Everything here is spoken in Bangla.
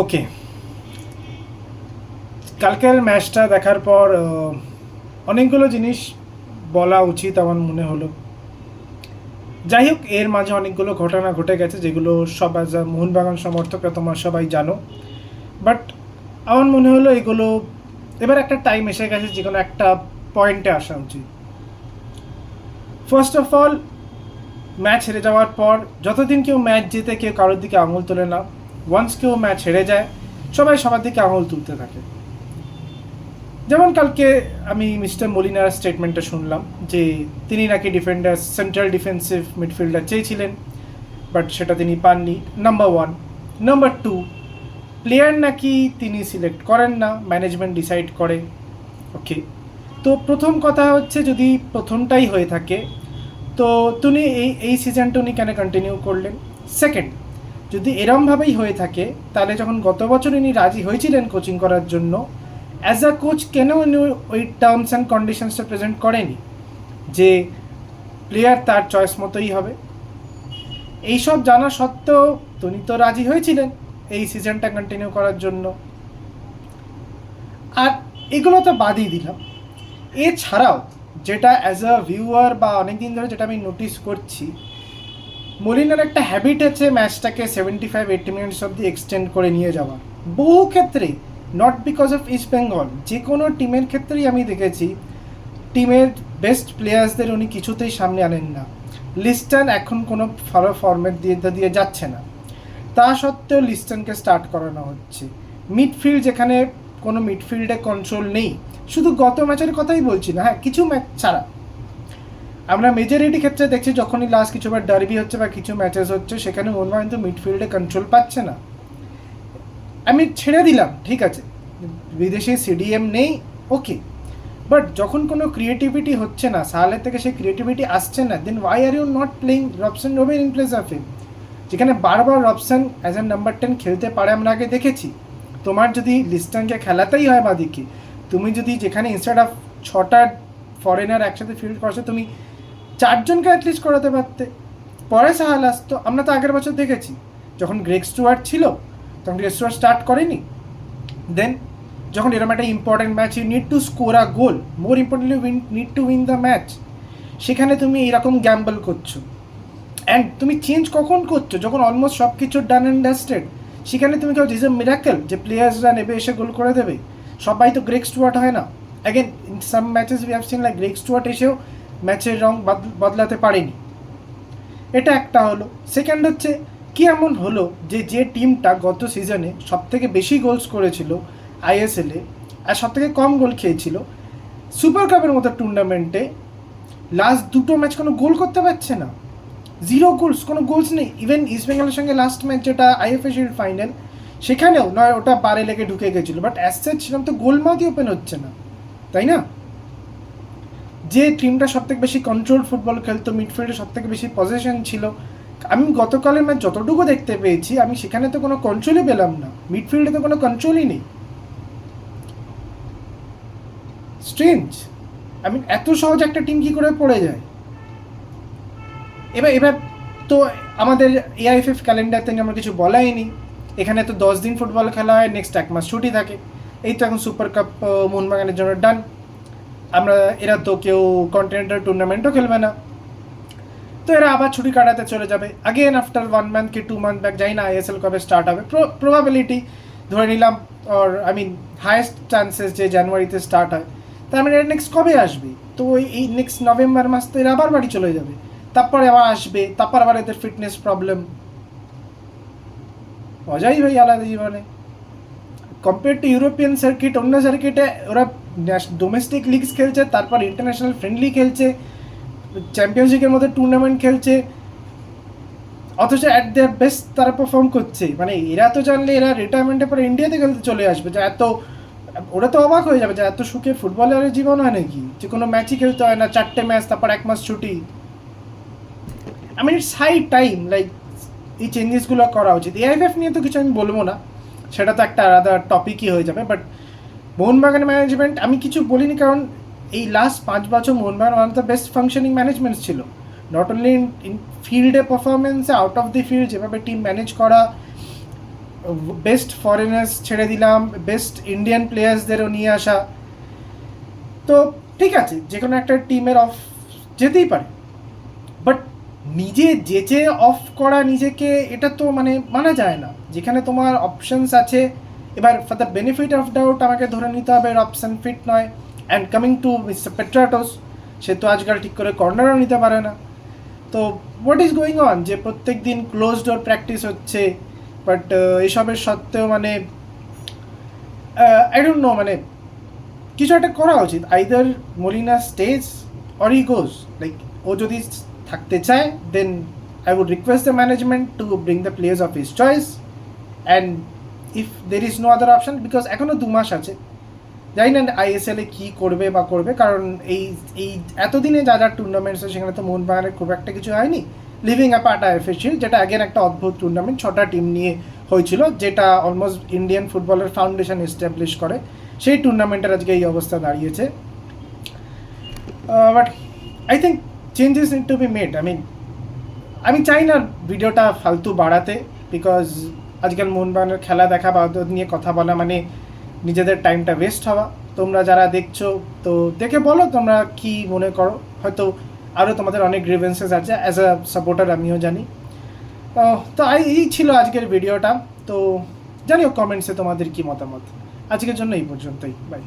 ওকে, কালকের ম্যাচটা দেখার পর অনেকগুলো জিনিস বলা উচিত আমার মনে হলো। যাই হোক, এর মাঝে অনেকগুলো ঘটনা ঘটে গেছে যেগুলো সব অ্যাজ আ মোহনবাগান সমর্থকরা তোমার সবাই জানো। বাট আমার মনে হলো এগুলো এবার একটা টাইম এসে গেছে যে কোনো একটা পয়েন্টে আসা উচিত। ফার্স্ট অফ অল, ম্যাচ হেরে যাওয়ার পর যতদিন কেউ ম্যাচ জিতে কেউ কারোর দিকে আঙুল তোলে না। ওয়ান্স কেউ ম্যাচ হেরে যায় সবাই সবার দিকে আঙুল তুলতে থাকে। যেমন কালকে আমি মিস্টার মলিনার স্টেটমেন্টটা শুনলাম যে তিনি নাকি ডিফেন্ডার সেন্ট্রাল ডিফেন্সিভ মিডফিল্ডার চেয়েছিলেন, বাট সেটা তিনি পাননি। Number one. Number two, player নাকি তিনি সিলেক্ট করেন না, ম্যানেজমেন্ট ডিসাইড করে। ওকে, তো প্রথম কথা হচ্ছে যদি প্রথমটাই হয়ে থাকে তো তিনি এই সিজনটা উনি কেন কন্টিনিউ করলেন? সেকেন্ড, যদি এরমভাবেই হয়ে থাকে তাহলে যখন গত বছর ইনি রাজি হয়েছিলেন কোচিং করার জন্য, অ্যাজ আ কোচ কেন উনি ওই টার্মস অ্যান্ড কন্ডিশনসটা প্রেজেন্ট করেনি যে প্লেয়ার তার চয়েস মতোই হবে? এইসব জানা সত্ত্বেও তিনি তো রাজি হয়েছিলেন এই সিজনটা কন্টিনিউ করার জন্য। আর এগুলো তো বাদই দিলাম, এছাড়াও যেটা অ্যাজ আ ভিউয়ার বা অনেকদিন ধরে যেটা আমি নোটিস করছি, মলিনার একটা হ্যাবিট আছে ম্যাচটাকে 75-80 মিনিটস অব্দি এক্সটেন্ড করে নিয়ে যাওয়ার। বহু ক্ষেত্রে, not because of east Bengal, যে কোনো টিমের ক্ষেত্রেই আমি দেখেছি টিমের বেস্ট প্লেয়ার্সদের উনি কিছুতেই সামনে আনেন না। লিস্টন এখন কোনো ভালো ফর্মেট দিয়ে যাচ্ছে না, তা সত্ত্বেও লিস্টনকে স্টার্ট করানো হচ্ছে। মিডফিল্ড যেখানে কোনো মিডফিল্ডে কন্ট্রোল নেই, শুধু গত ম্যাচের কথাই বলছি না, হ্যাঁ কিছু ম্যাচ ছাড়া আমরা মেজরিটি ক্ষেত্রে দেখছি যখনই লাস্ট কিছুবার ডার্বি হচ্ছে বা কিছু ম্যাচেস হচ্ছে সেখানে মোহনবাগান কিন্তু মিডফিল্ডে কন্ট্রোল পাচ্ছে না। আমি ছেড়ে দিলাম, ঠিক আছে বিদেশি সিডিএম নেই, ওকে, বাট যখন কোনো ক্রিয়েটিভিটি হচ্ছে না, সালের থেকে সেই ক্রিয়েটিভিটি আসছে না, then why are you not playing Robson Robin in place of him? যেখানে বারবার রবসন অ্যাজ এ নাম্বার 10 খেলতে পারে আমরা আগে দেখেছি। তোমার যদি লিস্টনকে খেলাতেই হয় বাদিকে, তুমি যদি যেখানে ইনস্টেড অফ 6টা ফরেনার একসাথে ফিল্ড করছো তুমি 4জনকে অ্যাটলিস্ট করাতে পারতে। পরে সাহাল আসতো, আমরা তো আগের বছর দেখেছি যখন গ্রেগ স্টুয়ার্ট ছিল তখন গ্রেগ স্টুয়ার্ট স্টার্ট করেনি। দেন যখন এরকম একটা important match you need to score a goal, more importantly need to win the match, সেখানে তুমি এরকম গ্যাম্বল করছো। অ্যান্ড তুমি চেঞ্জ কখন করছো? যখন অলমোস্ট সব কিছু ডান অ্যান্ড ডাস্টেড। সেখানে তুমি কেউ ইজ এ মিরাকেল যে প্লেয়ার্সরা নেবে এসে গোল করে দেবে? সবাই তো গ্রেগ স্টুয়ার্ট হয় না। Again in some matches we have seen like Greg Stuart এসেও ম্যাচের রং বদলাতে পারেনি। এটা একটা হলো। সেকেন্ড হচ্ছে, কি এমন হলো যে টিমটা গত সিজনে সবথেকে বেশি গোলস করেছিল আইএসএলে আর সবথেকে কম গোল খেয়েছিল সুপার কাপের মতো টুর্নামেন্টে, লাস্ট দুটো ম্যাচ কোনো গোল করতে পারছে না? জিরো গোলস, কোনো গোলস নেই। ইভেন ইস্ট বেঙ্গলের সঙ্গে লাস্ট ম্যাচ যেটা আইএফএ শিল্ড ফাইনাল, সেখানেও নয় ওটা বারে লেগে ঢুকে গেছিলো, বাট অ্যাজ সাচ সেরকম তো গোলমাউথই ওপেন হচ্ছে না, তাই না? যে টিমটা সবথেকে বেশি কন্ট্রোল ফুটবল খেলতো, মিডফিল্ডে সবথেকে বেশি পজিশন ছিল, আমি গতকালের ম্যাচ যতটুকু দেখতে পেয়েছি আমি সেখানে তো কোনো কন্ট্রোলই পেলাম না, মিডফিল্ডে তো কোনো কন্ট্রোলই নেই। স্ট্রেঞ্জ, আমি এত সহজ একটা টিম কী করে পড়ে যায়? এবার এবার তো আমাদের এআইএফএফ ক্যালেন্ডারতে আমার কিছু বলাই নেই, এখানে তো 10 দিন ফুটবল খেলা হয়, নেক্সট 1 মাস ছুটি থাকে। এই তো এখন সুপার কাপ মোহনবাগানের জন্য ডান, আমরা এরা তো কেউ কন্টিনেন্টাল টুর্নামেন্টও খেলবে না, তো এরা আবার ছুটি কাটাতে চলে যাবে আগেন আফটার 1 মান্থ কি 2 মান্থ ব্যাক। যাই না আইএসএল কবে স্টার্ট হবে, প্রবাবিলিটি ধরে নিলাম, or I mean highest chances যে জানুয়ারিতে স্টার্ট হয়, তার মানে নেক্সট কবে আসবে? তো এই নেক্সট নভেম্বর মাস তো এরা আবার বাড়ি চলে যাবে, তারপরে আবার আসবে, তারপর আবার এদের ফিটনেস প্রবলেম, মজাই ভাই আলাদা জীবনে। কম্পেয়ার টু ইউরোপিয়ান সার্কিট, অন্য সার্কিটে ওরা ডোমেস্টিক লিগস খেলছে, তারপর ইন্টারন্যাশনাল ফ্রেন্ডলি খেলছে, চ্যাম্পিয়ন্স লিগের মধ্যে টুর্নামেন্ট খেলছে, অথচ অ্যাট দেয়ার বেস্ট তারা পারফর্ম করছে। মানে এরা তো জানলে এরা রিটায়ারমেন্টের পরে ইন্ডিয়াতে খেলতে চলে আসবে, যে এত, ওরা তো অবাক হয়ে যাবে যে এত সুখে ফুটবলের জীবন হয় নাকি, যে কোনো ম্যাচই খেলতে হয় না, 4টে ম্যাচ তারপর 1 মাস ছুটি। I mean it's high time like এই চেঞ্জেসগুলো করা উচিত। এআইএফএফ নিয়ে তো কিছু আমি বলবো না, সেটা তো একটা আলাদা টপিকই হয়ে যাবে, বাট মোহনবাগান ম্যানেজমেন্ট আমি কিছু বলিনি, কারণ এই লাস্ট 5 বছর Mohun Bagan one of the best functioning management ছিল, নট অনলি ইন ফিল্ডে পারফরমেন্সে, আউট অফ দি ফিল্ড যেভাবে টিম ম্যানেজ করা, বেস্ট ফরেনার্স ছেড়ে দিলাম, বেস্ট ইন্ডিয়ান প্লেয়ার্সদেরও নিয়ে আসা। তো ঠিক আছে, যে কোনো একটা টিমের অফ যেতেই পারে, বাট নিজে যেচে অফ করা নিজেকে, এটা তো মানে মানা যায় না। যেখানে তোমার অপশানস আছে, এবার for the benefit of doubt আমাকে ধরে নিতে হবে এর অপশান ফিট নয়। And coming to mister Petratos, সে তো আজকাল ঠিক করে কর্নারও নিতে পারে না। তো হোয়াট ইজ গোয়িং অন, যে প্রত্যেক দিন ক্লোজ ডোর প্র্যাকটিস হচ্ছে, বাট এসবের সত্ত্বেও মানে আই ডোন্ট নো, মানে কিছু একটা করা উচিত। Either Molina stays or he goes. Like ও যদি থাকতে চায়, then I would request the management to bring the players of his choice, and if there is no other option, because এখনও 2 মাস আছে। জানি না আইএসএলে কী করবে বা করবে, কারণ এই এই এতদিনে যা যা টুর্নামেন্টস হয় সেখানে তো মোহনবাগানের খুব একটা কিছু হয়নি। লিভিং অ্যাপার্ট আইএফএ শিল্ড, যেটা আগের একটা অদ্ভুত টুর্নামেন্ট, 6টা টিম নিয়ে হয়েছিল, যেটা অলমোস্ট ইন্ডিয়ান ফুটবলের ফাউন্ডেশন এস্টাবলিশ করে, সেই টুর্নামেন্টের আজকে এই অবস্থা দাঁড়িয়েছে। But I think changes need to be made. আমি চাই না ভিডিওটা ফালতু বাড়াতে, বিকজ আজকাল মোহনবাগানের খেলা দেখা বা ওদের নিয়ে কথা বলা মানে নিজেদের টাইমটা ওয়েস্ট হওয়া। তোমরা যারা দেখছো, তো দেখে বলো তোমরা কি মনে করো। হয়তো আরও তোমাদের অনেক গ্রিভেন্সেস আছে, অ্যাজ আ সাপোর্টার আমিও জানি। তো এই ছিল আজকের ভিডিওটা। তো জানিও কমেন্টসে তোমাদের কি মতামত। আজকের জন্য এই পর্যন্তই, বাই।